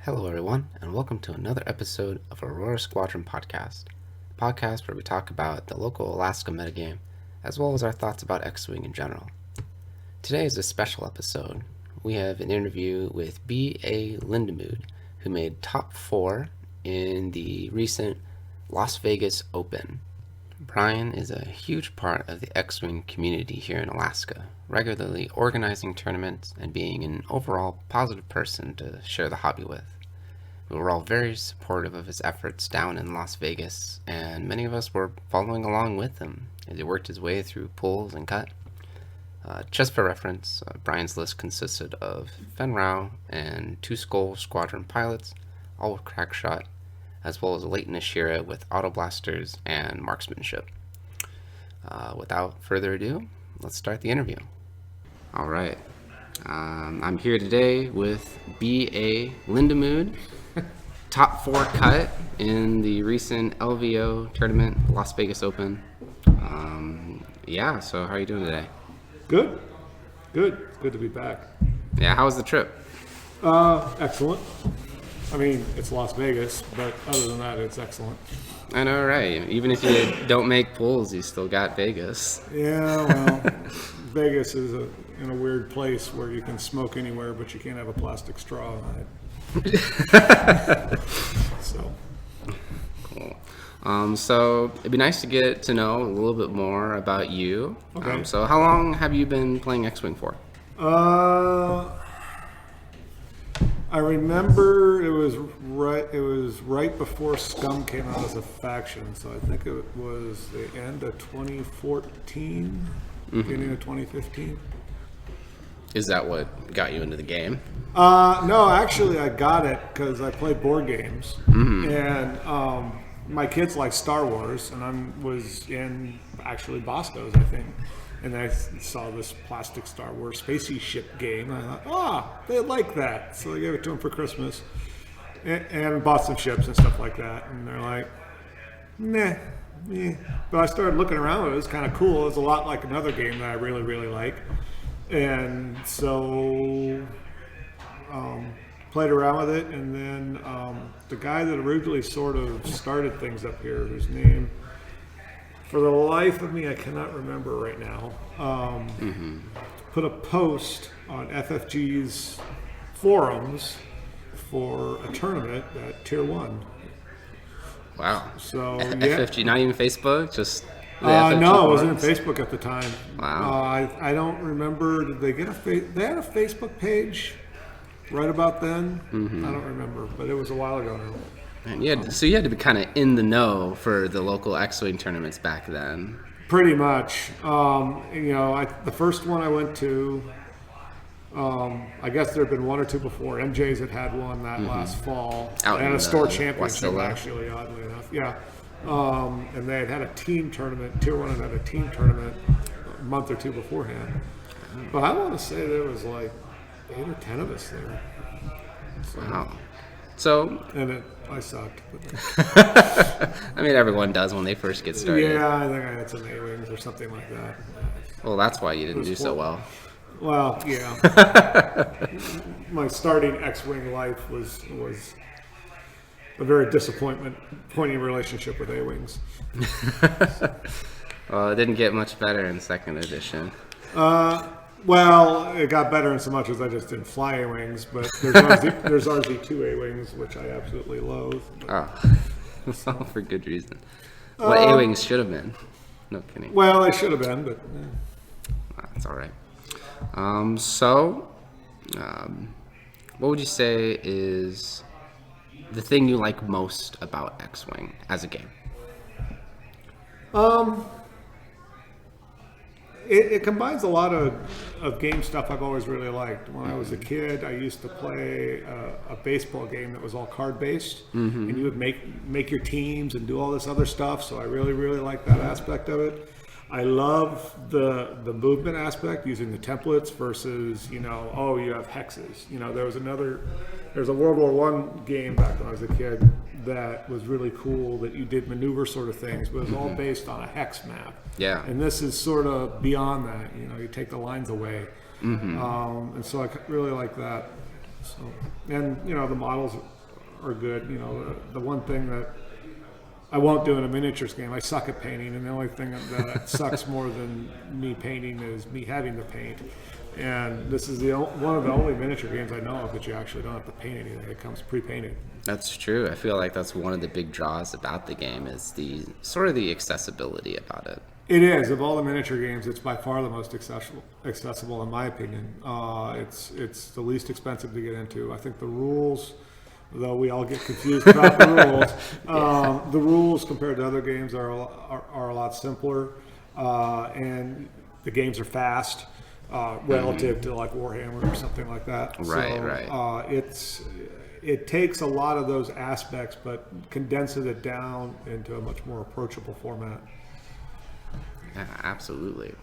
Hello, everyone, and welcome to another episode of Aurora Squadron Podcast, a podcast where we talk about the local Alaska metagame, as well as our thoughts about XWing in general. Today is a special episode. We have an interview with Brian A Lindamood, who made top 4 in the recent Las Vegas Open. Brian is a huge part of the XWing community here in Alaska, regularly organizing tournaments and being an overall positive person to share the hobby with. We were all very supportive of his efforts down in Las Vegas, and many of us were following along with him as he worked his way through pools and cut. Just for reference, Brian's list consisted of femme and 2 Skull Squadron pilots, all with crack shot, as well as Layton with auto blasters and marksmanship. Without further ado, let's start the interview. All right. I'm here today with Brian A Lindamood, top 4 cut in the recent LVO tournament, Las Vegas Open. So how are you doing today? Good. It's good to be back. Yeah, how was the trip? Excellent. I mean, it's Las Vegas, but other than that, it's excellent. I know, right? Even if you don't make pools, you still got Vegas. Yeah, well, Vegas is in a weird place where you can smoke anywhere, but you can't have a plastic straw on it. So. Cool. So it'd be nice to get to know a little bit more about you. Okay. So how long have you been playing XWing for? I remember it was right before Scum came out as a faction, so I think it was the end of 2014, beginning of 2015. Is that what got you into the game? No, actually I got it because I played board games, and my kids like Star Wars, and I was in actually Bosco's, I think, and I saw this plastic Star Wars spacey ship game, and I thought, they like that, so I gave it to them for Christmas, and bought some ships and stuff like that, and they're like, nah. But I started looking around, it was kind of cool. It was a lot like another game that I really, really like. And so played around with it, and then the guy that originally sort of started things up here, whose name, for the life of me, I cannot remember right now, put a post on FFG's forums for a tournament at Tier 1. Wow. So FFG, not even Facebook, just no, it wasn't in Facebook at the time. Wow. I don't remember. Did they get they had a Facebook page right about then? I don't remember, but it was a while ago now. And you had to be kind of in the know for the local XWing tournaments back then. Pretty much. The first one I went to, I guess there had been one or two before. MJ's had one that last fall. Out they had in a store the championship, West actually, oddly enough. Yeah. And they had a team tournament. Tier 1 had a team tournament a month or two beforehand. But I want to say there was like 8 or 10 of us there. So, wow. So, and I sucked. I mean, everyone does when they first get started. Yeah, I think I had some A-wings or something like that. Well, that's why you didn't do so well. Well, yeah. My starting X-Wing life was a very disappointing relationship with A-Wings. Well, it didn't get much better in 2nd edition. Well, it got better in so much as I just didn't fly A-Wings, but there's RZ2 A-Wings, which I absolutely loathe. All for good reason. What A-Wings should have been. No kidding. Well, they should have been, but... That's all right. What would you say is the thing you like most about XWing as a game? It combines a lot of game stuff I've always really liked. When I was a kid, I used to play a baseball game that was all card-based, and you would make your teams and do all this other stuff, so I really, really like that aspect of it. I love the movement aspect, using the templates versus, you have hexes. There's a World War I game back when I was a kid that was really cool, that you did maneuver sort of things, but it was all based on a hex map. Yeah. And this is sort of beyond that. You take the lines away. And so I really like that. So, and the models are good. The one thing that I won't do in a miniatures game, I suck at painting, and the only thing that sucks more than me painting is me having to paint. And this is one of the only miniature games I know of that you actually don't have to paint anything. It comes pre-painted. That's true. I feel like that's one of the big draws about the game is the accessibility about it. It is. Of all the miniature games, it's by far the most accessible in my opinion. It's the least expensive to get into. I think the rules, though we all get confused about the rules, the rules compared to other games are a lot simpler, and the games are fast relative to like Warhammer or something like that. Right. It takes a lot of those aspects, but condenses it down into a much more approachable format. Yeah, absolutely.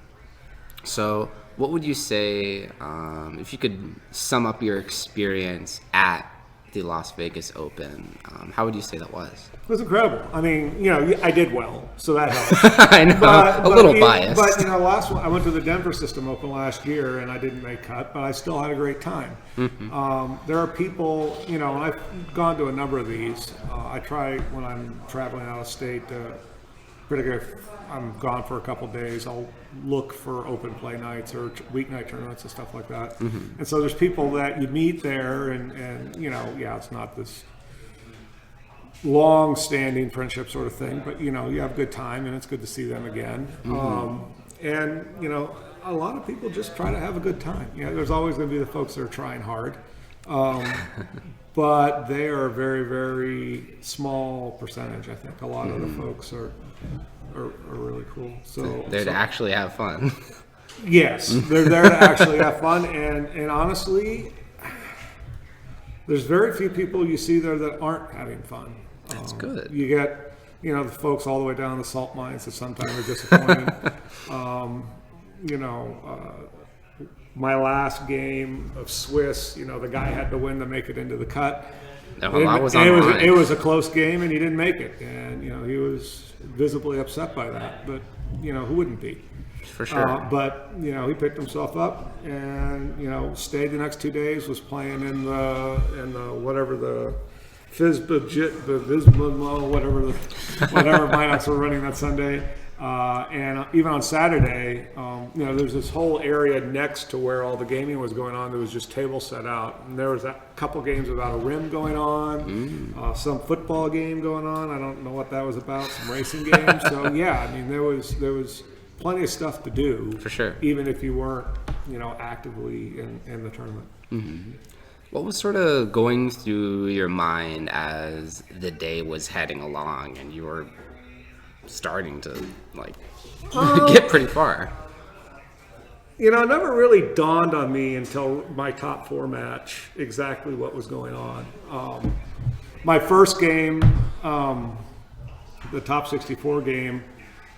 So what would you say, if you could sum up your experience at the Las Vegas Open, how would you say that was? It was incredible. I mean, I did well, so that helps. I know, a little biased. But, last one, I went to the Denver System Open last year, and I didn't make cut, but I still had a great time. Mm-hmm. There are people, and I've gone to a number of these. I try when I'm traveling out of state, particularly if I'm gone for a couple of days, I'll look for open play nights or weeknight tournaments and stuff like that. Mm-hmm. And so there's people that you meet there, and it's not this long-standing friendship sort of thing, but you have a good time, and it's good to see them again. Mm-hmm. And a lot of people just try to have a good time. There's always going to be the folks that are trying hard, but they are a very, very small percentage. I think a lot of the folks are really cool. So they're to actually have fun. Yes, they're there to actually have fun, and honestly, there's very few people you see there that aren't having fun. That's good. You get, the folks all the way down the salt mines that sometimes are disappointed. My last game of Swiss, the guy had to win to make it into the cut. It was a close game, and he didn't make it, and he was visibly upset by that. But who wouldn't be? For sure. But he picked himself up and stayed the next 2 days. Was playing in the whatever the whatever lineups were running that Sunday. And even on Saturday, there's this whole area next to where all the gaming was going on. There was just tables set out, and there was a couple games about a rim going on, some football game going on. I don't know what that was about. Some racing games. So yeah, I mean there was plenty of stuff to do for sure, even if you weren't actively in the tournament. Mm-hmm. What was sort of going through your mind as the day was heading along and you were starting to get pretty far? It never really dawned on me until my top 4 match exactly what was going on. My first game, the top 64 game,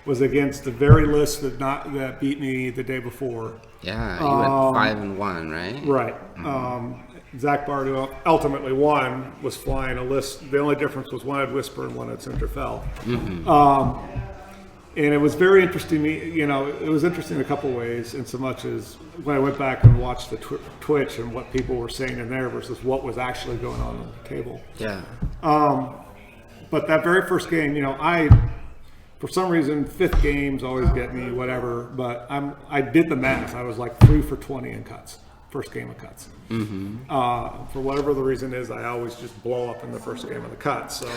was against the very list that beat me the day before. Yeah, you went 5-1, right? Right. Mm-hmm. Zach Bard, who ultimately won, was flying a list. The only difference was one had Whisper and one had Centerfell. Mm-hmm. And it was very interesting. It was interesting in a couple ways, in so much as when I went back and watched the Twitch and what people were saying in there versus what was actually going on the table. Yeah. But that very first game, for some reason, 5th games always get me, whatever. But I did the math. I was like 3 for 20 in cuts. First game of cuts. Mm-hmm. For whatever the reason is, I always just blow up in the first game of the cut. So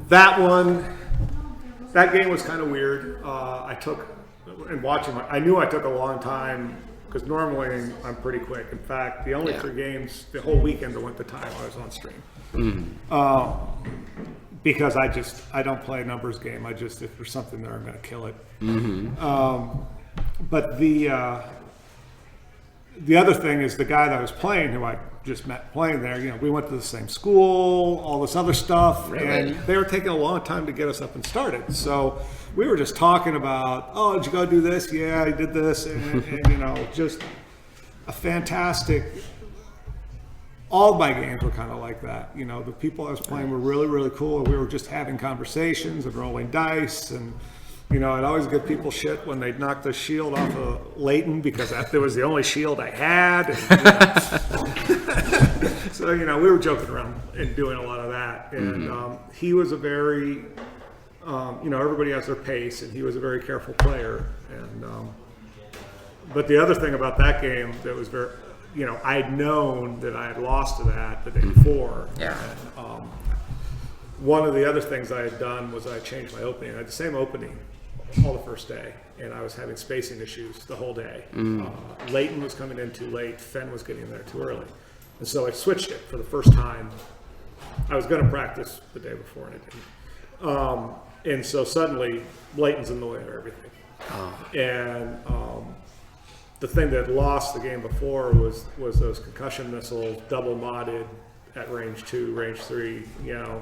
that game was kind of weird. I knew I took a long time because normally I'm pretty quick. In fact, the only 3 games, the whole weekend that went to time, I was on stream. Mm-hmm. Because I don't play a numbers game. If there's something there, I'm going to kill it. Mm-hmm. But the other thing is the guy that I was playing, who I just met playing there, we went to the same school, all this other stuff, really? And they were taking a long time to get us up and started. So we were just talking about, did you go do this? Yeah, I did this, and just a fantastic. All my games were kind of like that. The people I was playing were really, really cool. We were just having conversations and rolling dice and I'd always give people shit when they'd knock the shield off of Layton because that was the only shield I had. And, so, we were joking around and doing a lot of that. And he was a very, everybody has their pace, and he was a very careful player. And but the other thing about that game that was very, I'd known that I had lost to that the day before. Yeah. And, one of the other things I had done was I changed my opening. I had the same opening all the first day, and I was having spacing issues the whole day. Layton was coming in too late. Femme was getting there too early. And so I switched it for the first time. I was going to practice the day before, and I didn't. And so suddenly, Layton's in the way of everything. And the thing that lost the game before was those concussion missiles, double modded at range 2, range 3, Yeah.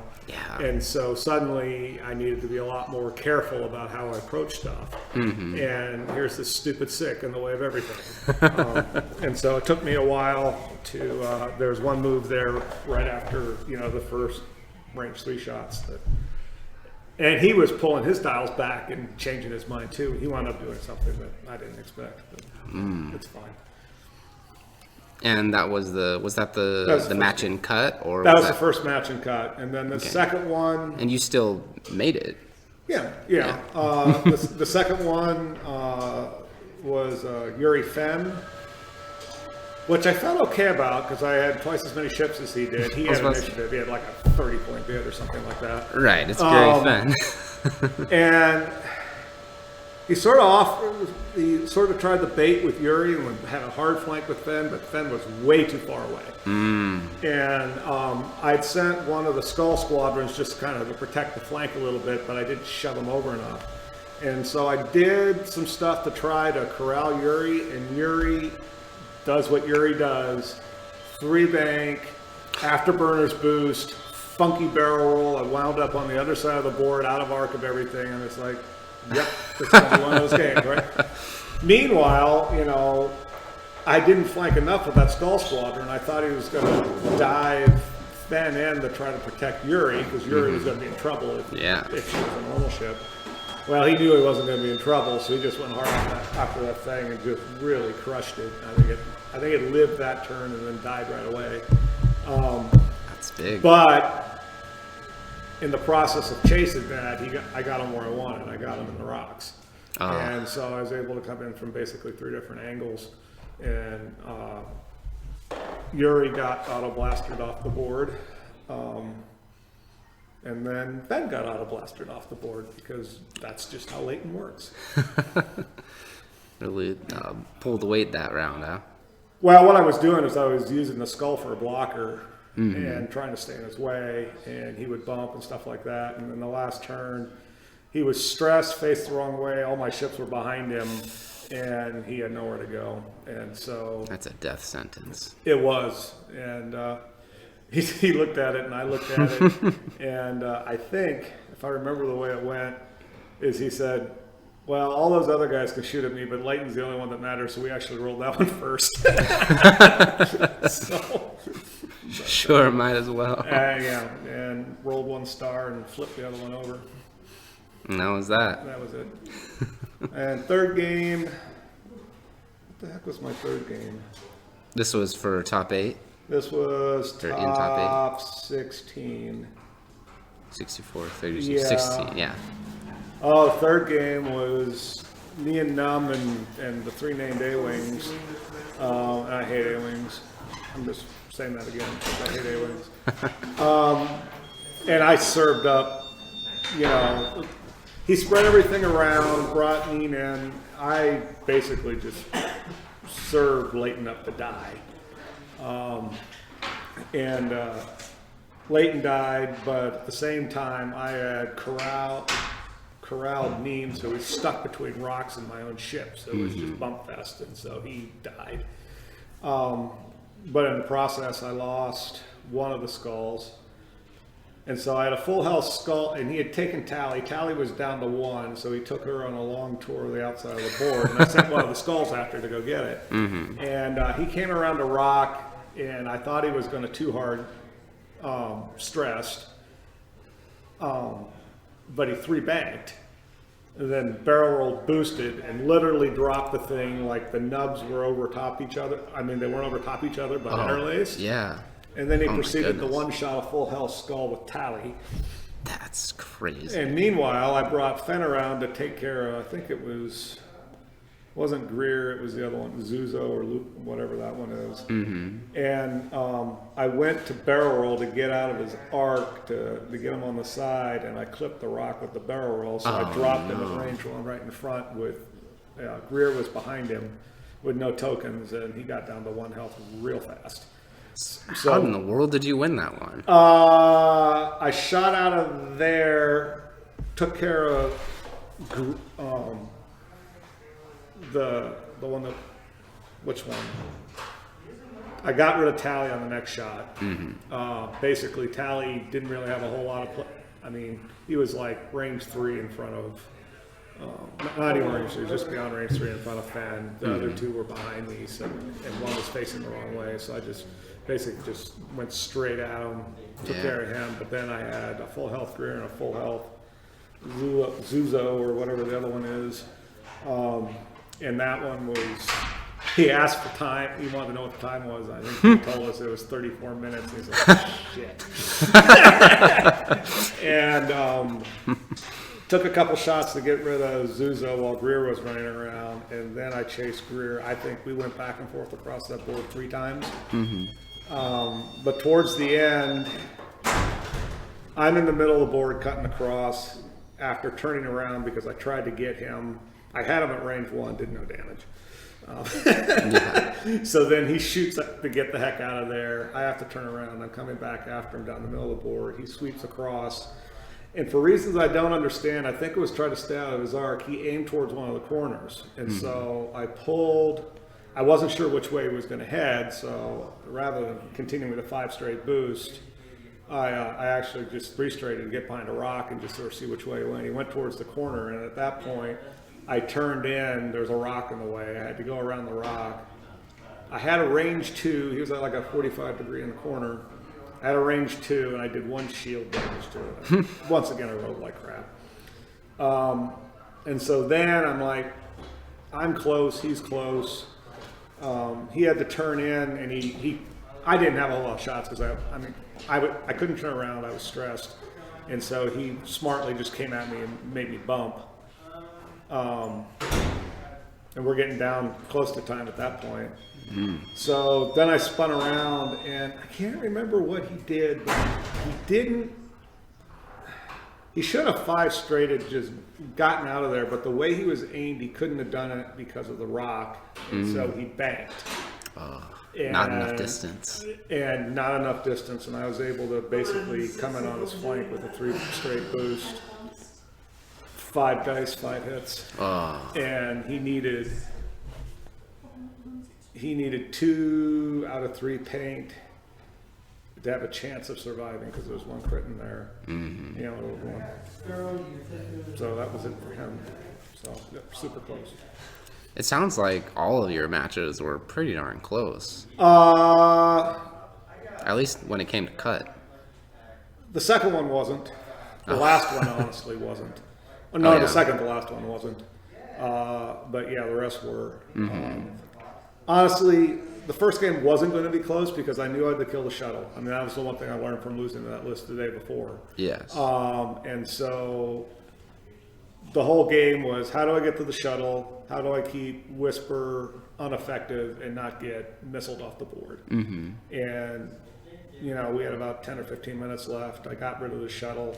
And so suddenly I needed to be a lot more careful about how I approach stuff. And here's this stupid sick in the way of everything. And so it took me a while to, there's one move there right after, the first range 3 shots and he was pulling his dials back and changing his mind too. He wound up doing something that I didn't expect, but it's fine. And that was the match in cut, or that was the first match in cut, and then the second one. And you still made it. Yeah. The second one was Yuri Femme, which I felt okay about because I had twice as many ships as he did. He had initiative. He had like a 30-point bid or something like that. Right. It's very fun. And he sort of tried the bait with Yuri and had a hard flank with Femme, but Femme was way too far away. And I'd sent one of the Skull Squadrons just kind of to protect the flank a little bit, but I didn't shove him over enough. And so I did some stuff to try to corral Yuri, and Yuri does what Yuri does. 3-bank, afterburners boost, funky barrel roll. I wound up on the other side of the board, out of arc of everything, and it's like, yep, it's going to be one of those games, right? Meanwhile, I didn't flank enough with that Skull Squadron. I thought he was going to dive Femme in to try to protect Yuri, because Yuri was going to be in trouble if she was a normal ship. Well, he knew he wasn't going to be in trouble, so he just went hard after that thing and just really crushed it. I think it lived that turn and then died right away. That's big. But in the process of chasing that, I got him where I wanted. I got him in the rocks. And so I was able to come in from basically 3 different angles. And Yuri got auto-blastered off the board. And then Ben got auto-blastered off the board because that's just how Layton works. Really pulled weight that round, huh? Well, what I was doing is I was using the Skull for a blocker and trying to stay in his way, and he would bump and stuff like that. And then the last turn, he was stressed, faced the wrong way. All my ships were behind him, and he had nowhere to go. And so that's a death sentence. It was, and he looked at it, and I looked at it, and I think, if I remember the way it went, is he said, well, all those other guys can shoot at me, but Layton's the only one that matters, so we actually rolled that one first. Sure, might as well. Yeah, and rolled 1 star and flipped the other one over. And that was that. That was it. And third game, what the heck was my third game? This was for top 8? This was top 16. 64, 36, 16, yeah. Oh, the third game was me and Num and the 3 named A-Wings. And I hate A-Wings. I'm just saying that again because I hate A-Wings. And I served up, he spread everything around, brought Neen in. I basically just served Layton up to die. And Layton died, but at the same time, I had corralled Neen, so he was stuck between rocks and my own ship, so it was just bump fest, and so he died. But in the process, I lost one of the skulls, and so I had a full health skull, and he had taken Tally. Tally was down to 1, so he took her on a long tour of the outside of the board, and I sent one of the skulls after to go get it. And he came around a rock, and I thought he was going to too hard stressed, but he 3-banked, and then barrel rolled, boosted, and literally dropped the thing like the nubs were over top each other. I mean, they weren't over top each other, but interlaced. Yeah. And then he proceeded to one-shot a full health skull with Tally. That's crazy. And meanwhile, I brought Fenn around to take care of, I think it wasn't Greer, it was the other one, Zuzo or Luke, whatever that one is. Mm-hmm. And I went to barrel roll to get out of his arc to get him on the side, and I clipped the rock with the barrel roll, so I dropped him at range one right in front with, Greer was behind him with no tokens, and he got down to 1 health real fast. How in the world did you win that one? I shot out of there, took care of the one that, which one? I got rid of Tally on the next shot. Mm-hmm. Basically, Tally didn't really have a whole lot of I mean, he was like range 3 in front of, not even range 3, just beyond range 3 in front of Fenn. The other two were behind me, so, and one was facing the wrong way, so I just basically just went straight at him, took care of him, but then I had a full health Greer and a full health Zuzo or whatever the other one is. And that one was, he asked for time, he wanted to know what the time was. I think he told us it was 34 minutes. He's like, shit. And took a couple shots to get rid of Zuzo while Greer was running around. And then I chased Greer. I think we went back and forth across that board 3 times. Mm-hmm. But towards the end, I'm in the middle of the board cutting across after turning around because I tried to get him. I had him at range 1, did no damage. So then he shoots to get the heck out of there. I have to turn around. I'm coming back after him down the middle of the board. He sweeps across. And for reasons I don't understand, I think it was try to stay out of his arc, he aimed towards one of the corners. And so I pulled. I wasn't sure which way he was going to head, so rather than continuing with a 5 straight boost, I actually just 3 straighted to get behind a rock and just sort of see which way he went. He went towards the corner, and at that point, I turned in, there's a rock in the way. I had to go around the rock. I had a range 2. He was at like a 45 degree in the corner. I had a range 2, and I did 1 shield damage to it. Once again, I rolled like crap. And so then I'm like, I'm close, he's close. He had to turn in, and I didn't have a whole lot of shots because I couldn't turn around. I was stressed, and so he smartly just came at me and made me bump. And we're getting down close to time at that point. So then I spun around, and I can't remember what he did, but he didn't. He should have 5 straighted, just gotten out of there, but the way he was aimed, he couldn't have done it because of the rock, and so he banked. Not enough distance. And not enough distance, and I was able to basically come in on his flank with a 3 straight boost. 5 dice, 5 hits. And he needed 2 out of 3 paint to have a chance of surviving because there was 1 crit in there. Mm-hmm. You know, so that was it for him. So super close. It sounds like all of your matches were pretty darn close. At least when it came to cut. The second one wasn't. The last one honestly wasn't. No, the second to last one wasn't. But yeah, the rest were. Mm-hmm. Honestly, the first game wasn't going to be close because I knew I had to kill the shuttle. I mean, that was the one thing I learned from losing to that list the day before. Yes. And so the whole game was, how do I get to the shuttle? How do I keep Whisper unaffected and not get missiled off the board? Mm-hmm. And, you know, we had about 10 or 15 minutes left. I got rid of the shuttle.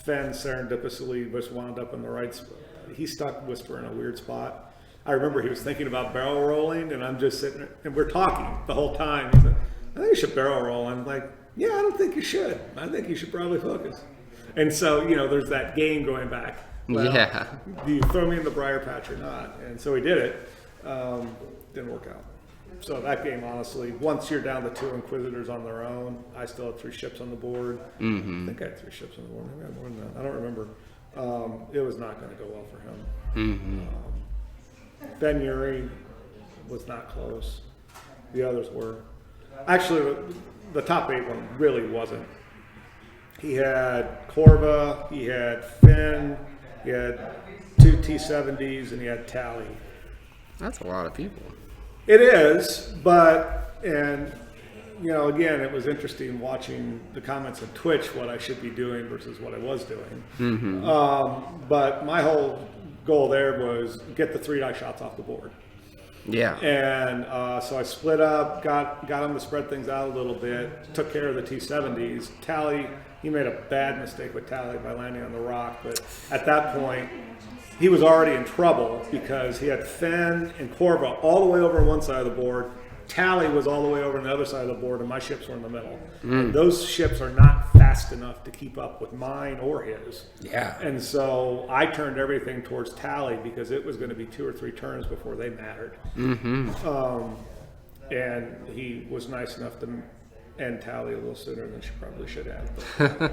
Fenn serendipitously just wound up in the right spot. He stuck Whisper in a weird spot. I remember he was thinking about barrel rolling, and I'm just sitting there, and we're talking the whole time. He's like, I think you should barrel roll. I'm like, yeah, I don't think you should. I think you should probably focus. And so, you know, there's that game going back. Well, yeah. Do you throw me in the briar patch or not? And so he did it. Didn't work out. So that game, honestly, once you're down to 2 Inquisitors on their own, I still had 3 ships on the board. Mm-hmm. I think I had 3 ships on the board. Maybe I had more than that. I don't remember. It was not going to go well for him. Mm-hmm. Ben Yuri was not close. The others were. Actually, the top 8 one really wasn't. He had Corva, he had Finn, he had 2 T-70s, and he had Tally. That's a lot of people. It is, and again, it was interesting watching the comments on Twitch, what I should be doing versus what I was doing. Mm-hmm. But my whole goal there was get the 3-die shots off the board. Yeah. And so I split up, got him to spread things out a little bit, took care of the T-70s. Tally, he made a bad mistake with Tally by landing on the rock, but at that point, he was already in trouble because he had Fenn and Corva all the way over on one side of the board. Tally was all the way over on the other side of the board, and my ships were in the middle. And those ships are not fast enough to keep up with mine or his. Yeah. And so I turned everything towards Tally because it was going to be 2 or 3 turns before they mattered. Mm-hmm. And he was nice enough to end Tally a little sooner than she probably should have. But,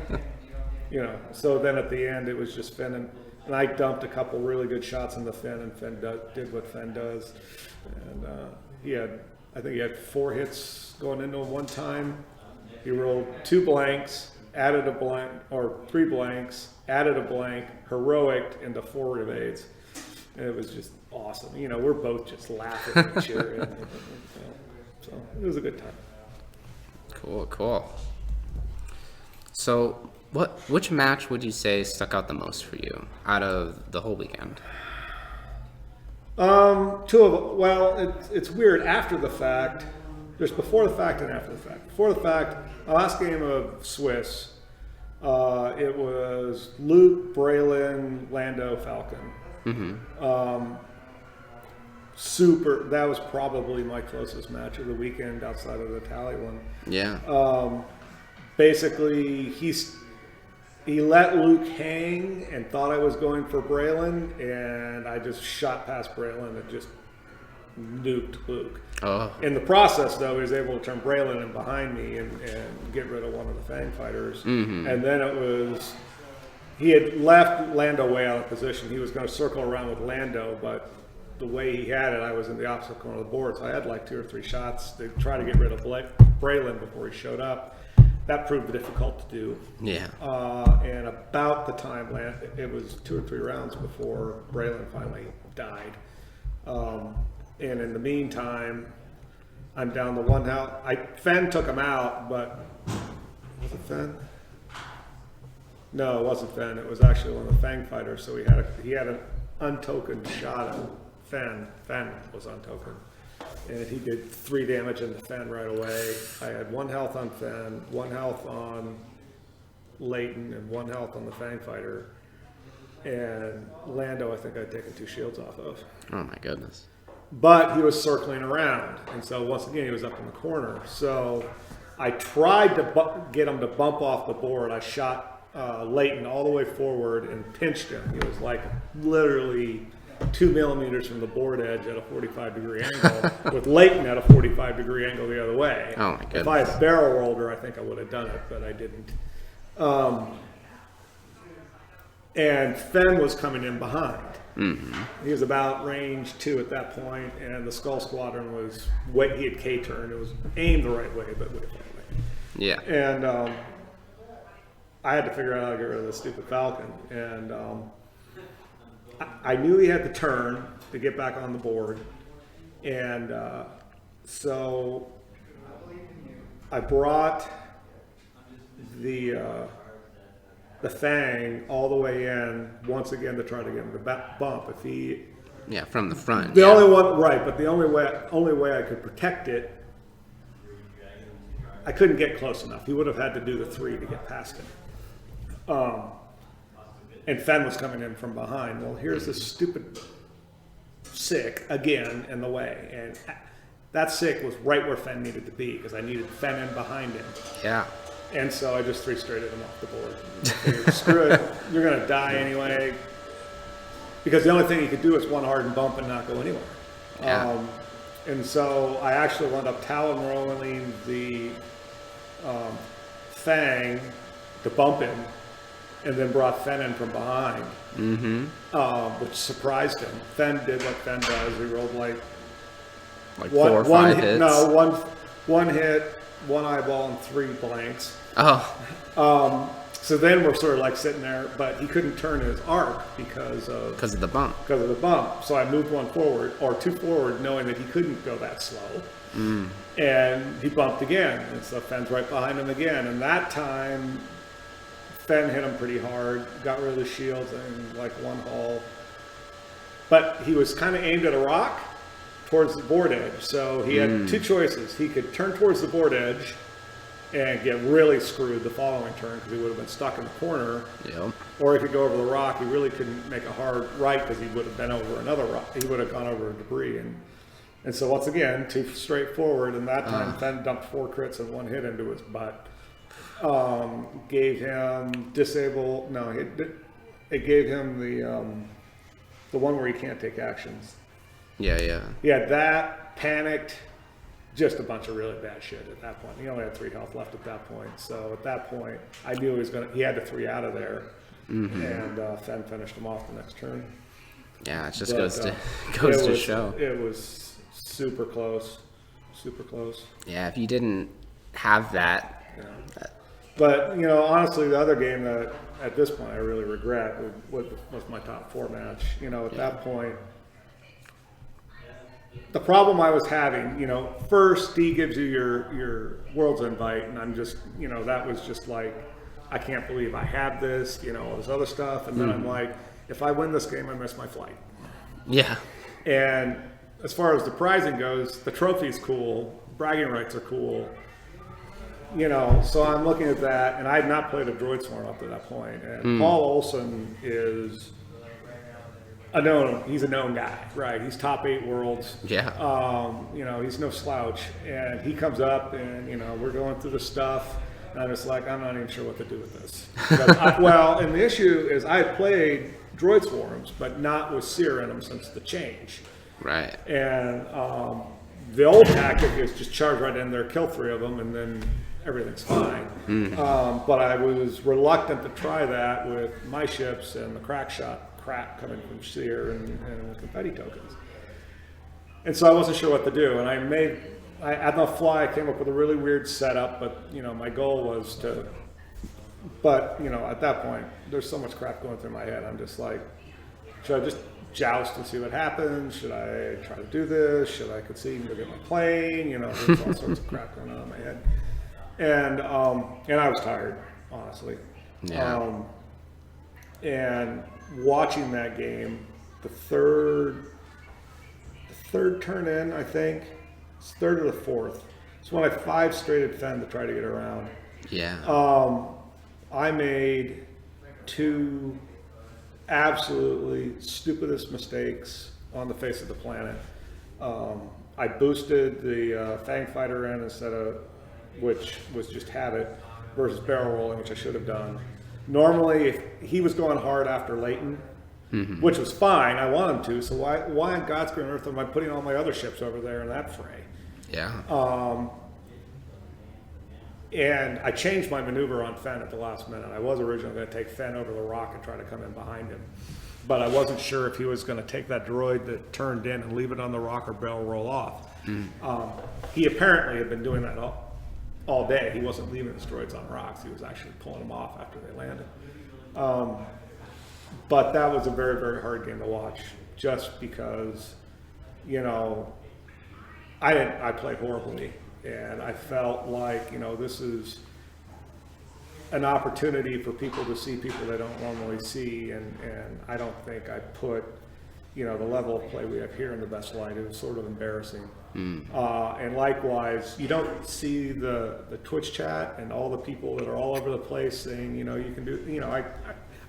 so then at the end, it was just Fenn and I dumped a couple really good shots into Fenn, and Fenn did what Fenn does. And I think he had 4 hits going into him one time. He rolled 2 blanks, added a blank, or 3 blanks, added a blank, heroic into 4 evades. And it was just awesome. We're both just laughing and cheering. So it was a good time. Cool. So which match would you say stuck out the most for you out of the whole weekend? 2 of them. Well, it's weird. After the fact, there's before the fact and after the fact. Before the fact, my last game of Swiss, it was Luke, Braylon, Lando, Falcon. Mm-hmm. That was probably my closest match of the weekend outside of the Tally one. Yeah. Basically, he let Luke hang and thought I was going for Braylon, and I just shot past Braylon and just nuked Luke. Oh. In the process, though, he was able to turn Braylon in behind me and get rid of one of the Fang fighters. Mm-hmm. And then he had left Lando way out of position. He was going to circle around with Lando, but the way he had it, I was in the opposite corner of the board, so I had like 2 or 3 shots to try to get rid of Braylon before he showed up. That proved difficult to do. Yeah. And about the time, it was 2 or 3 rounds before Braylon finally died. And in the meantime, I'm down to 1 health. Fenn took him out, but was it Fenn? No, it wasn't Fenn. It was actually one of the Fang fighters. So he had an untokened shot at Fenn. Fenn was untokened. And he did 3 damage into Fenn right away. I had 1 health on Fenn, 1 health on Layton, and 1 health on the Fang fighter. And Lando, I think I'd taken 2 shields off of. Oh my goodness. But he was circling around, and so once again he was up in the corner. So I tried to get him to bump off the board. I shot Layton all the way forward and pinched him. He was like literally 2 millimeters from the board edge at a 45-degree angle, with Layton at a 45-degree angle the other way. Oh my goodness. If I had barrel rolled her, I think I would have done it, but I didn't. And Fenn was coming in behind. Mm-hmm. He was about range 2 at that point, and the Skull Squadron was he had K-turn. It was aimed the right way, but way far away. Yeah. And I had to figure out how to get rid of the stupid Falcon. And I knew he had the turn to get back on the board. And so I brought the Fang all the way in once again to try to get him to bump. If he from the front. The only one, right? But the only way I could protect it, I couldn't get close enough. He would have had to do the 3 to get past him. And Fenn was coming in from behind. Well, here's this stupid sick again in the way, and that sick was right where Fenn needed to be because I needed Fenn in behind him. Yeah. And so I just 3-straighted him off the board. Figured, screw it, you're going to die anyway. Because the only thing he could do is 1 hard and bump and not go anywhere. Yeah. And so I actually wound up talon rolling the Fang to bump him, and then brought Fenn in from behind, which surprised him. Fenn did what Fenn does. He rolled like 4 or 5 hits. No, one hit, 1 eyeball, and 3 blanks. Oh. So then we're sort of like sitting there, but he couldn't turn his arc because of the bump. Because of the bump. So I moved one forward, or two forward, knowing that he couldn't go that slow. And he bumped again, and so Fenn's right behind him again. And that time, Fenn hit him pretty hard, got rid of the shields in like one hole. But he was kind of aimed at a rock towards the board edge. So he had two choices. He could turn towards the board edge and get really screwed the following turn because he would have been stuck in the corner. Yep. Or he could go over the rock. He really couldn't make a hard right because he would have been over another rock. He would have gone over debris. And so once again, too straightforward. And that time, Fenn dumped 4 crits and 1 hit into his butt. Gave him disable. No, it gave him the one where he can't take actions. Yeah. He had that, panicked, just a bunch of really bad shit at that point. He only had 3 health left at that point. So at that point, I knew he had the 3 out of there. And Fenn finished him off the next turn. Yeah, it just goes to show. It was super close. Super close. Yeah, if you didn't have that. Yeah. But, honestly, the other game that at this point I really regret was my top 4 match. At that point, the problem I was having, first D gives you your Worlds invite, and I'm just, that was just like, I can't believe I had this, all this other stuff. And then I'm like, if I win this game, I miss my flight. Yeah. And as far as the prizing goes, the trophy's cool, bragging rights are cool. So I'm looking at that, and I had not played a droid swarm up to that point. And Paul Olsen is he's a known guy, right? He's top 8 worlds. Yeah. He's no slouch. And he comes up, and, we're going through the stuff, and I'm just like, I'm not even sure what to do with this. And the issue is I had played droid swarms, but not with Seer in them since the change. Right. And the old tactic is just charge right in there, kill 3 of them, and then everything's fine. But I was reluctant to try that with my ships and the crack shot crap coming from Seer and confetti tokens. And so I wasn't sure what to do. And at the fly, I came up with a really weird setup, but, my goal was to, at that point, there's so much crap going through my head. I'm just like, should I just joust and see what happens? Should I try to do this? Should I concede and go get my plane? There's all sorts of crap going on in my head. And I was tired, honestly. Yeah. And watching that game, the third turn in, I think, it's third or the fourth. It's when I 5 straighted Fenn to try to get around. Yeah. I made 2 absolutely stupidest mistakes on the face of the planet. I boosted the Fang Fighter in instead of, which was just habit, versus barrel rolling, which I should have done. Normally, if he was going hard after Layton, which was fine, I want him to, so why on God's green earth am I putting all my other ships over there in that fray? Yeah. And I changed my maneuver on Fenn at the last minute. I was originally going to take Fenn over the rock and try to come in behind him. But I wasn't sure if he was going to take that droid that turned in and leave it on the rock or barrel roll off. He apparently had been doing that all day. He wasn't leaving his droids on rocks. He was actually pulling them off after they landed. But that was a very, very hard game to watch just because, I played horribly. And I felt like, this is an opportunity for people to see people they don't normally see. And I don't think I put, the level of play we have here in the best light. It was sort of embarrassing. And likewise, you don't see the Twitch chat and all the people that are all over the place saying, you can do,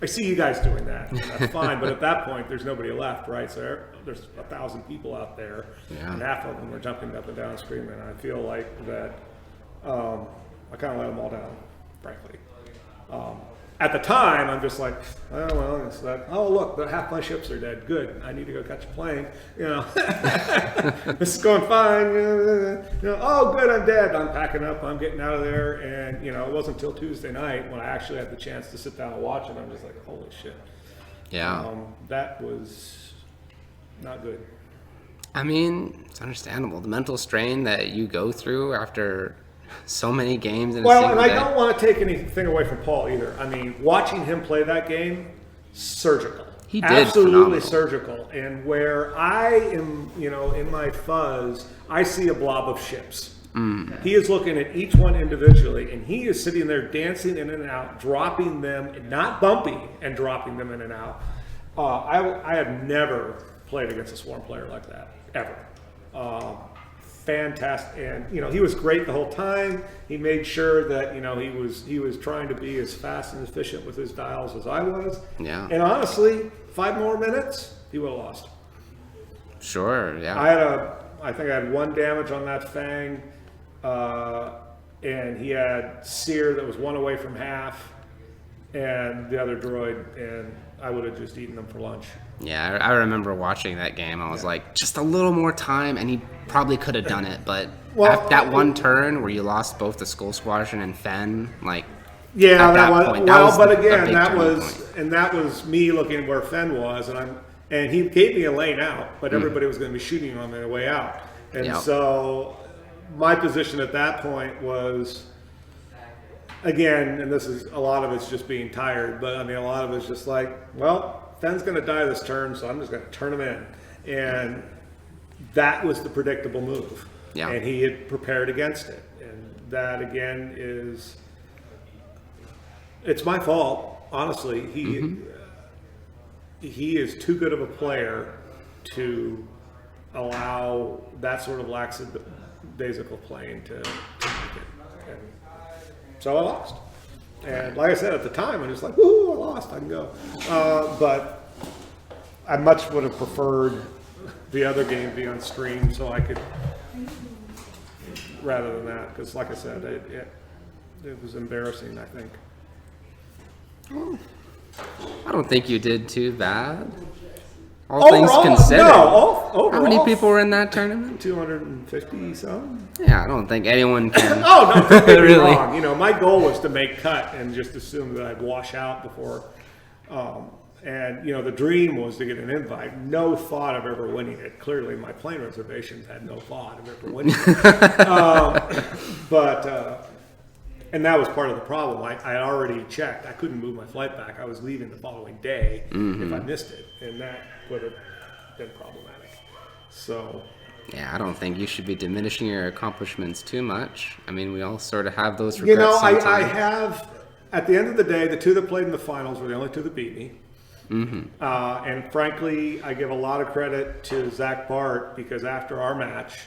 I see you guys doing that. And that's fine. But at that point, there's nobody left, right? So there's 1,000 people out there, and half of them are jumping up and down screaming. And I feel like that I kind of let them all down, frankly. At the time, I'm just like, oh, well, it's that, oh, look, half my ships are dead. Good. I need to go catch a plane. This is going fine. Oh, good, I'm dead. I'm packing up. I'm getting out of there. And, it wasn't until Tuesday night when I actually had the chance to sit down and watch it. I'm just like, holy shit. Yeah. That was not good. I mean, it's understandable. The mental strain that you go through after So many games in a Well, single and day. I don't want to take anything away from Paul either. I mean, watching him play that game, surgical. He did Absolutely phenomenal. surgical. And where I am, in my fuzz, I see a blob of ships. He is looking at each one individually, and he is sitting there dancing in and out, dropping them, not bumping and dropping them in and out. I have never played against a Swarm player like that, ever. Fantastic, and he was great the whole time. He made sure that he was trying to be as fast and efficient with his dials as I was. Yeah. And honestly, 5 more minutes, he would have lost. Sure, yeah. I think I had 1 damage on that Fang, and he had Seer that was 1 away from half, and the other droid, and I would have just eaten them for lunch. Yeah, I remember watching that game. I was like, just a little more time, and he probably could have done it. But after that one turn where you lost both the Skull Squadron and Fenn, like, yeah, at that was point, well. was But a again, big that turning was point. that was me looking where Fenn was, and he gave me a lane out, but everybody was going to be shooting on their way out, and Yep. so my position at that point was, again, and this is a lot of it's just being tired, but I mean a lot of it's just like, well, Fenn's going to die this turn, so I'm just going to turn him in, and that was the predictable move, Yeah. and he had prepared against it, and that again is. It's my fault, honestly. He is too good of a player to allow that sort of lackadaisical playing to make it. And so I lost. And like I said, at the time, I'm just like, woo, I lost, I can go. But I much would have preferred the other game be on stream so I could, rather than that, because like I said, it was embarrassing, I think. I don't think you did too bad. All things Overall, considered. no, overall, How many people were in that tournament? 250 some. Yeah, I don't think anyone can. Oh no, don't get me Really? wrong. My goal was to make cut and just assume that I'd wash out before. And the dream was to get an invite. No thought of ever winning it. Clearly, my plane reservations had no thought of ever winning it. And that was part of the problem. I had already checked. I couldn't move my flight back. I was leaving the following day if I missed it, and that would have been problematic. So, Yeah, I don't think you should be diminishing your accomplishments too much. I mean, we all sort of have those regrets sometimes. I have. At the end of the day, the 2 that played in the finals were the only 2 that beat me. And frankly, I give a lot of credit to Zach Bart because after our match,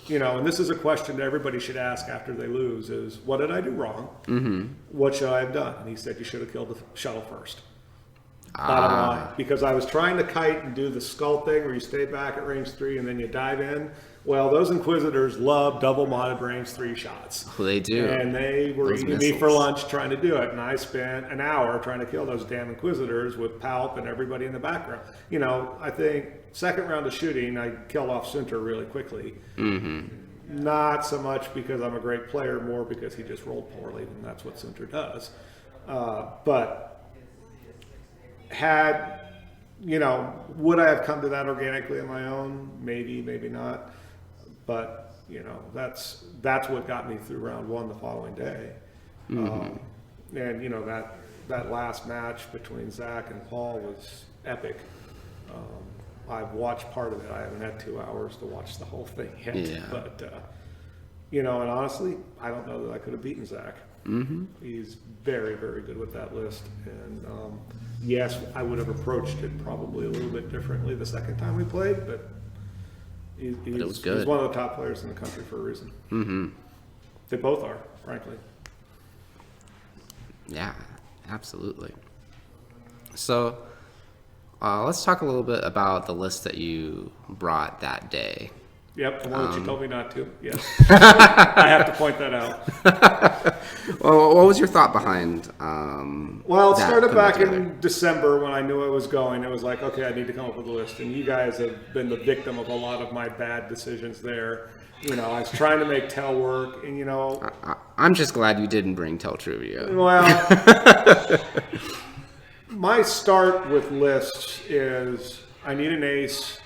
and this is a question that everybody should ask after they lose is, what did I do wrong? What should I have done? And he said, you should have killed the shuttle first. Bottom line. Because I was trying to kite and do the skull thing where you stay back at range 3 and then you dive in. Well, those Inquisitors love double modded range 3 shots. Well, they do. And they were Those eating me missiles. for lunch trying to do it. And I spent an hour trying to kill those damn Inquisitors with Palp and everybody in the background. I think second round of shooting, I killed off Sunter really quickly. Not so much because I'm a great player, more because he just rolled poorly, and that's what Sunter does. But would I have come to that organically on my own? Maybe, maybe not. But that's what got me through round 1 the following day. And that last match between Zach and Paul was epic. I've watched part of it. I haven't had 2 hours to watch the whole thing yet. Yeah. But and honestly, I don't know that I could have beaten Zach. He's very, very good with that list. And yes, I would have approached it probably a little bit differently the second time we played, but it was good. He's one of the top players in the country for a reason. They both are, frankly. Yeah, absolutely. So let's talk a little bit about the list that you brought that day. Yep, the one that you told me not to. Yes. I have to point that out. Well, what was your thought behind Well, it that started putting back together? in December when I knew I was going. It was like, okay, I need to come up with a list. And you guys have been the victim of a lot of my bad decisions there. I was trying to make Tell work, and I'm just glad you didn't bring Tell Trivia. well, my start with lists is I need an ace,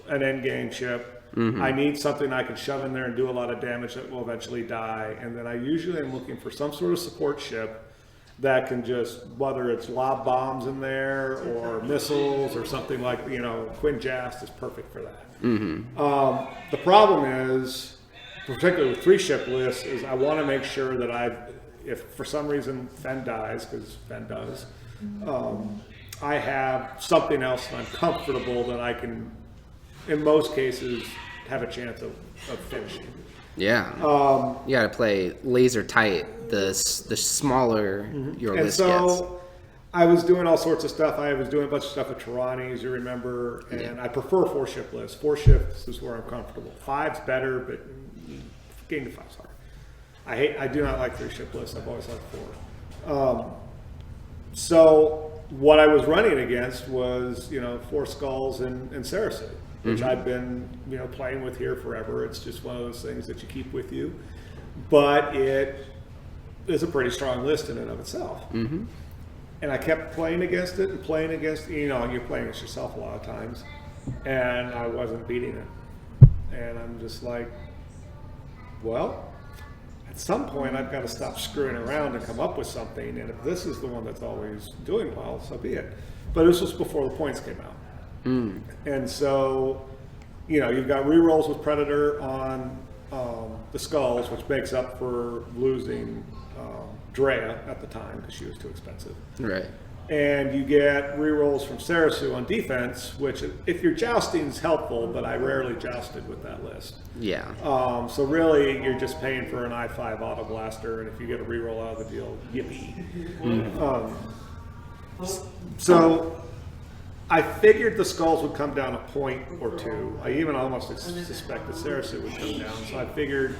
an endgame ship, I need something I can shove in there and do a lot of damage that will eventually die. And then I usually am looking for some sort of support ship that can just, whether it's lob bombs in there or missiles or something like, Quinjast is perfect for that. The problem is, particularly with 3-ship lists, is I want to make sure that if for some reason Fenn dies, because Fenn does, I have something else that I'm comfortable that I can, in most cases, have a chance of finishing. Yeah. You got to play laser tight. The smaller your list gets. I was doing all sorts of stuff. I was doing a bunch of stuff with Tirani, as you remember, and I prefer 4-ship lists. 4 ships is where I'm comfortable. 5's better, but game to 5's hard. I do not like 3-ship lists. I've always liked 4. So what I was running against was 4 Skulls and Saracen, which I've been playing with here forever. It's just one of those things that you keep with you, but it is a pretty strong list in and of itself. And I kept playing against it and playing against, and you're playing against yourself a lot of times, and I wasn't beating it. And I'm just like, well, at some point I've got to stop screwing around and come up with something, and if this is the one that's always doing well, so be it. But this was before the points came out. And so, you've got rerolls with Predator on the Skulls, which makes up for losing Drea at the time because she was too expensive. Right. And you get rerolls from Sarasu on defense, which if you're jousting is helpful, but I rarely jousted with that list. Yeah. So really, you're just paying for an I-5 Auto Blaster, and if you get a reroll out of the deal, yippee. So I figured the Skulls would come down a point or two. I even almost suspected Sarasu would come down. So I figured,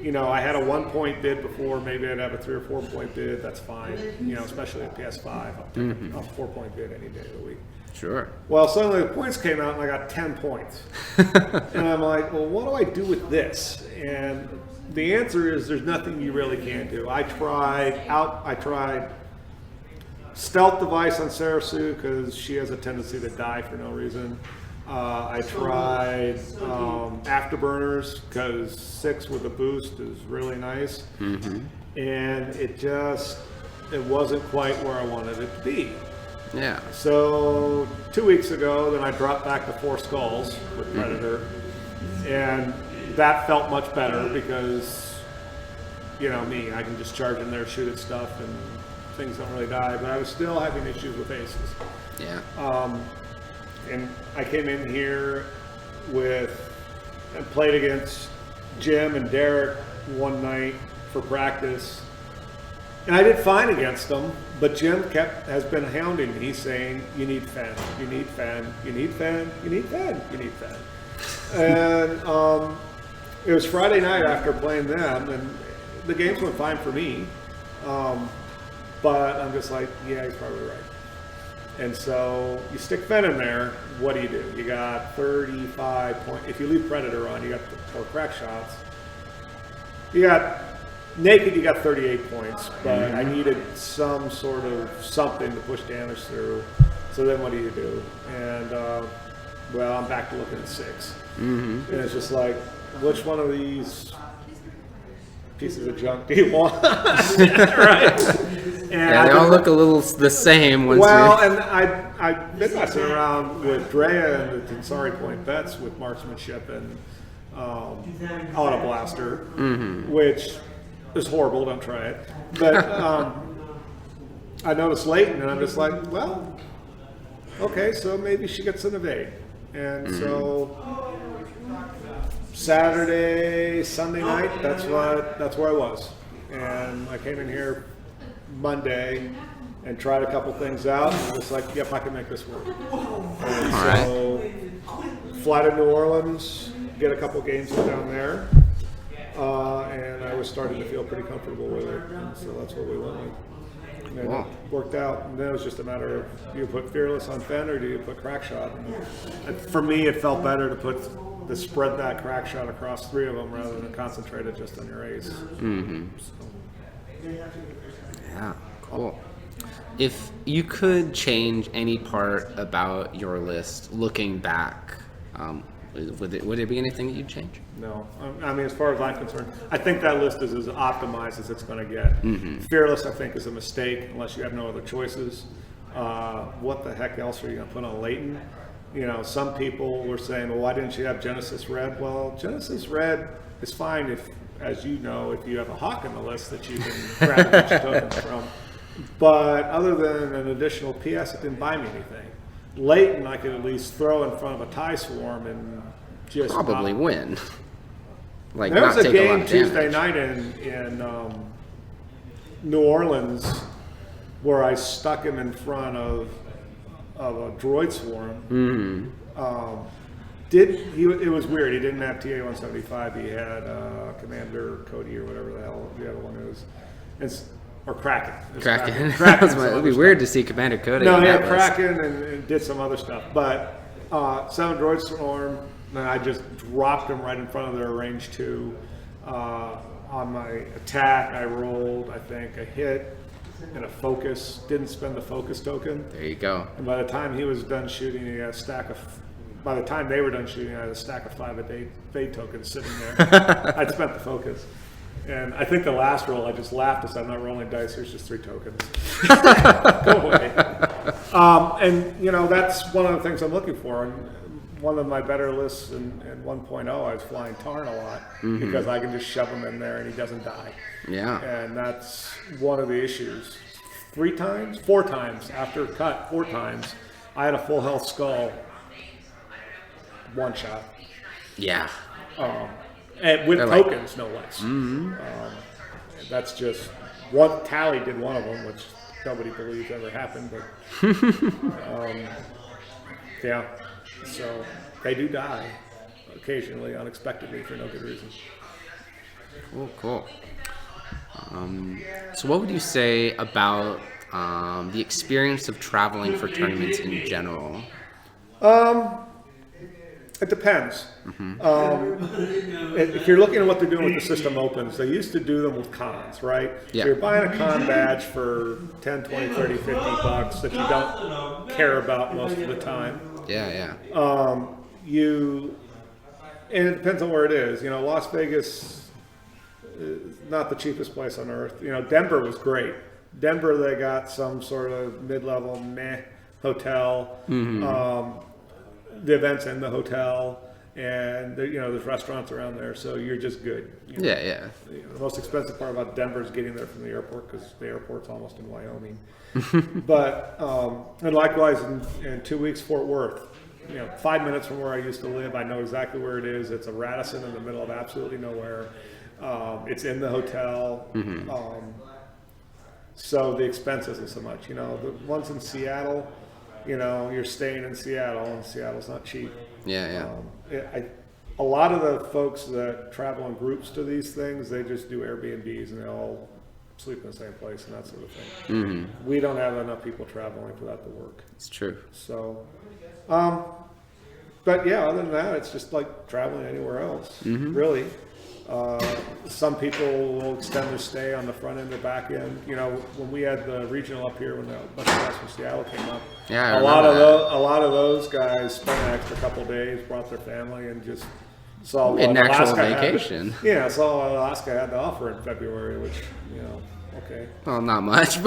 I had a 1-point bid before. Maybe I'd have a 3 or 4-point bid. That's fine. Especially at PS5, I'll take a 4-point bid any day of the week. Sure. Well, suddenly the points came out and I got 10 points. And I'm like, well, what do I do with this? And the answer is there's nothing you really can do. I tried Stealth Device on Sarasu because she has a tendency to die for no reason. I tried Afterburners because 6 with a boost is really nice. And it wasn't quite where I wanted it to be. Yeah. So 2 weeks ago, then I dropped back to 4 Skulls with Predator. And that felt much better because, me, I can just charge in there, shoot at stuff, and things don't really die. But I was still having issues with aces. Yeah. And I came in here and played against Jim and Derek one night for practice. And I did fine against them, but Jim has been hounding me. He's saying, you need Fenn, you need Fenn, you need Fenn, you need Fenn, you need Fenn. And it was Friday night after playing them, and the games went fine for me. But I'm just like, yeah, he's probably right. And so you stick Fenn in there, what do? You got 35 points. If you leave Predator on, you got 4 crack shots. You got naked, you got 38 points, but I needed some sort of something to push damage through. So then what do? And, I'm back to looking at 6. And it's just like, which one of these pieces of junk do you want? Right? And they all look a little the same. And I've been messing around with Drea and the Tensari point bets with marksmanship and Auto Blaster, which is horrible. Don't try it. But I noticed Layton, and I'm just like, well, okay, so maybe she gets an evade. And so Saturday, Sunday night, that's where I was. And I came in here Monday and tried a couple things out, and was like, yep, I can make this work. And so fly to New Orleans, get a couple games down there, and I was starting to feel pretty comfortable with it, and so that's what we went with. And it worked out, and then it was just a matter of, do you put Fearless on Fenn or do you put Crackshot? And for me, it felt better to spread that Crackshot across 3 of them rather than concentrate it just on your ace. So. Yeah, cool. If you could change any part about your list looking back, Would there be anything that you'd change? No. I mean, as far as I'm concerned, I think that list is as optimized as it's going to get. Fearless, I think, is a mistake unless you have no other choices. What the heck else are you going to put on Layton? You know, some people were saying, well, why didn't you have Genesis Red? Well, Genesis Red is fine if, as you know, if you have a hawk in the list that you can grab a bunch of tokens from. But other than an additional PS, it didn't buy me anything. Layton, I could at least throw in front of a tie swarm and just probably win. Like, there was not a take a lot game of Tuesday damage. night in New Orleans where I stuck him in front of a droid swarm. It was weird. He didn't have TA-175. He had Commander Cody or whatever the hell the other one is. Or Kraken. Kraken. It would be weird to see Commander Cody. No, he had Kraken and did some other stuff. But 7 droid swarm, and I just dropped him right in front of their range 2. On my attack, I rolled, I think, a hit and a focus. Didn't spend the focus token. There you go. And by the time he was done shooting, he had a stack of. By the time they were done shooting, I had a stack of 5 fade tokens sitting there. I'd spent the focus. And I think the last roll, I just laughed and said, I'm not rolling dice, here's just 3 tokens. Go away. And, you know, that's one of the things I'm looking for. And one of my better lists in 1.0, I was flying Tarn a lot because I can just shove him in there and he doesn't die. Yeah. And that's one of the issues. 4 times after cut, 4 times, I had a full health skull, 1 shot. Yeah. And with tokens, no less. That's just one. Tally did one of them, which nobody believes ever happened, but yeah. So they do die occasionally, unexpectedly, for no good reason. Cool. So what would you say about the experience of traveling for tournaments in general? It depends. If you're looking at what they're doing with the system opens, they used to do them with cons, right? Yeah. So you're buying a con badge for 10, 20, 30, 50 bucks that you don't care about most of the time. Yeah. And it depends on where it is. You know, Las Vegas is not the cheapest place on earth. You know, Denver was great. Denver, they got some sort of mid-level hotel. The events in the hotel, and there's restaurants around there, so you're just good. Yeah. The most expensive part about Denver is getting there from the airport because the airport's almost in Wyoming. But and likewise in 2 weeks, Fort Worth. 5 minutes from where I used to live, I know exactly where it is. It's a Radisson in the middle of absolutely nowhere. It's in the hotel. So the expense isn't so much. The ones in Seattle. You're staying in Seattle, and Seattle's not cheap. Yeah. A lot of the folks that travel in groups to these things, they just do Airbnbs, and they all sleep in the same place and that sort of thing. We don't have enough people traveling for that to work. It's true. So, but yeah, other than that, it's just like traveling anywhere else, really. Some people will extend their stay on the front end or back end. When we had the regional up here, when the bunch of guys from Seattle came up, a lot of those guys spent an extra couple of days, brought their family, and just saw what an actual Alaska vacation. Saw what Alaska had to offer in February, which okay. Well, not much.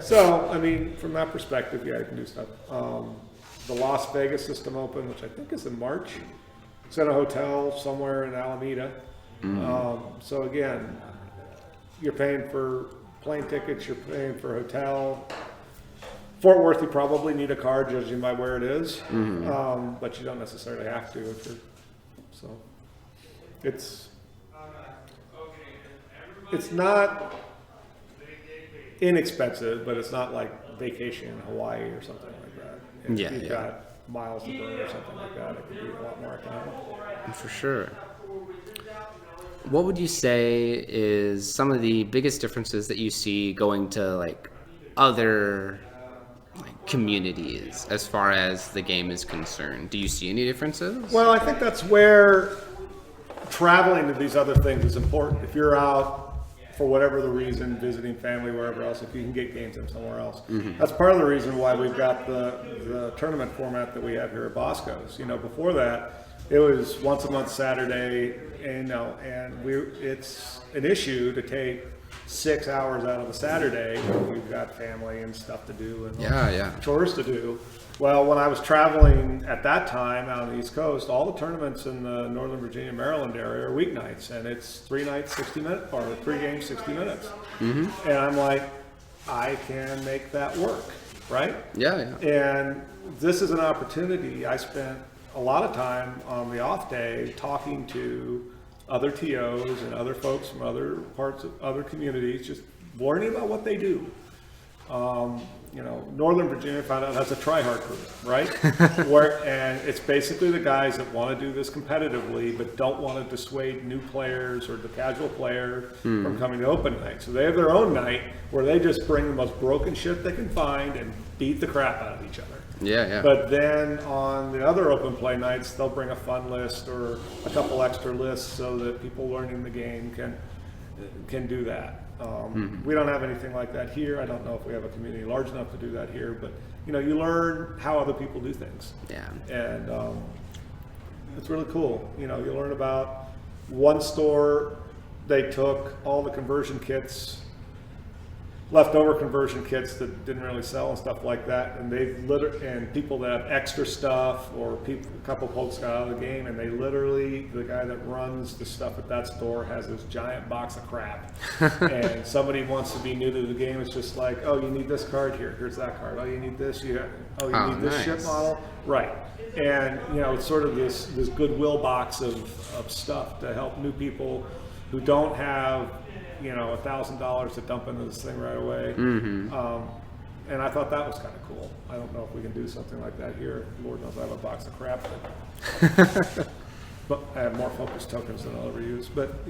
So, I mean, from that perspective, yeah, you can do stuff. The Las Vegas system open, which I think is in March. It's in a hotel somewhere in Alameda. So again, you're paying for plane tickets, you're paying for hotel. Fort Worth, you probably need a car, judging by where it is, but you don't necessarily have to. So it's not inexpensive, but it's not like vacation in Hawaii or something like that. And if you've got miles to burn or something like that, it could be a lot more economical. For sure. What would you say is some of the biggest differences that you see going to other communities as far as the game is concerned? Do you see any differences? Well, I think that's where traveling to these other things is important. If you're out for whatever the reason, visiting family, wherever else, if you can get games in somewhere else. That's part of the reason why we've got the tournament format that we have here at Bosco's. Before that, it was once a month Saturday, and it's an issue to take 6 hours out of a Saturday when we've got family and stuff to do and chores to do. Well, when I was traveling at that time out on the East Coast, all the tournaments in the Northern Virginia, Maryland area are weeknights, and it's 3 nights, 60 minutes, or 3 games, 60 minutes. And I'm like, I can make that work, right? Yeah. And this is an opportunity. I spent a lot of time on the off day talking to other TOs and other folks from other parts of other communities, just learning about what they do. Northern Virginia found out has a try-hard group, right? And it's basically the guys that want to do this competitively, but don't want to dissuade new players or the casual player from coming to open night. So they have their own night where they just bring the most broken shit they can find and beat the crap out of each other. Yeah. But then on the other open play nights, they'll bring a fun list or a couple extra lists so that people learning the game can do that. We don't have anything like that here. I don't know if we have a community large enough to do that here, but you learn how other people do things. Yeah. And it's really cool. You learn about one store. They took all the conversion kits, leftover conversion kits that didn't really sell and stuff like that, and and people that have extra stuff, or a couple folks got out of the game, and the guy that runs the stuff at that store has this giant box of crap, and somebody wants to be new to the game. It's just like, oh, you need this card, here's that card. Oh, you need this, you need this ship model, right? And it's sort of this goodwill box of stuff to help new people who don't have $1,000 to dump into this thing right away. And I thought that was kind of cool. I don't know if we can do something like that here. Lord knows I have a box of crap. But I have more focus tokens than I'll ever use. But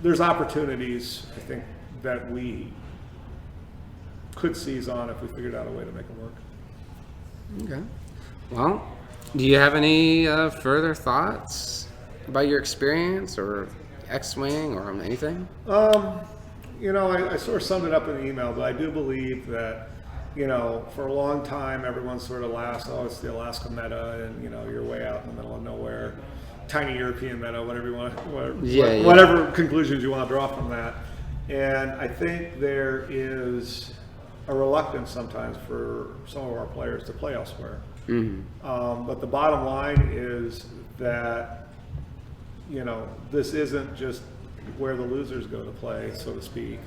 there's opportunities, I think, that we could seize on if we figured out a way to make them work. Okay. Well, do you have any further thoughts about your experience or XWing or anything? I sort of summed it up in the email, but I do believe that, for a long time, everyone sort of laughs, oh, it's the Alaska meta, and, you're way out in the middle of nowhere, tiny European meta, whatever you want, whatever conclusions you want to draw from that. And I think there is a reluctance sometimes for some of our players to play elsewhere. But the bottom line is that this isn't just where the losers go to play, so to speak.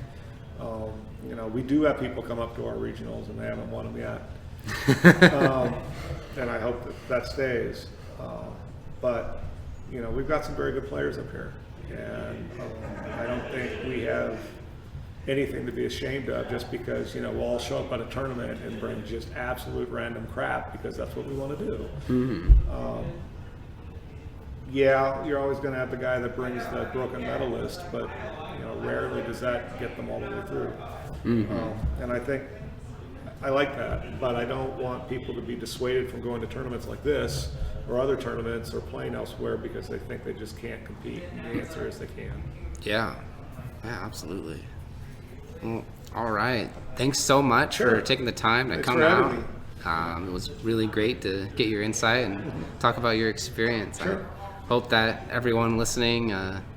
We do have people come up to our regionals, and they haven't won them yet. And I hope that stays. But we've got some very good players up here, and I don't think we have anything to be ashamed of just because we'll all show up at a tournament and bring just absolute random crap because that's what we want to do. Yeah, you're always going to have the guy that brings the broken medalist, but rarely does that get them all the way through. And I think I like that, but I don't want people to be dissuaded from going to tournaments like this or other tournaments or playing elsewhere because they think they just can't compete. And the answer is they can. Yeah, absolutely. Well, all right. Thanks so much for taking the time to come out. It was really great to get your insight and talk about your experience. Sure. I hope that everyone listening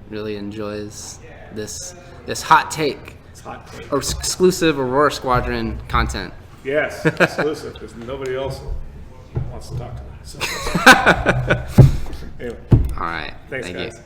really enjoys this hot take. It's hot take. Or exclusive Aurora Squadron content. Yes, exclusive, because nobody else wants to talk to me. So anyway. All right. Thanks, Thank guys. you.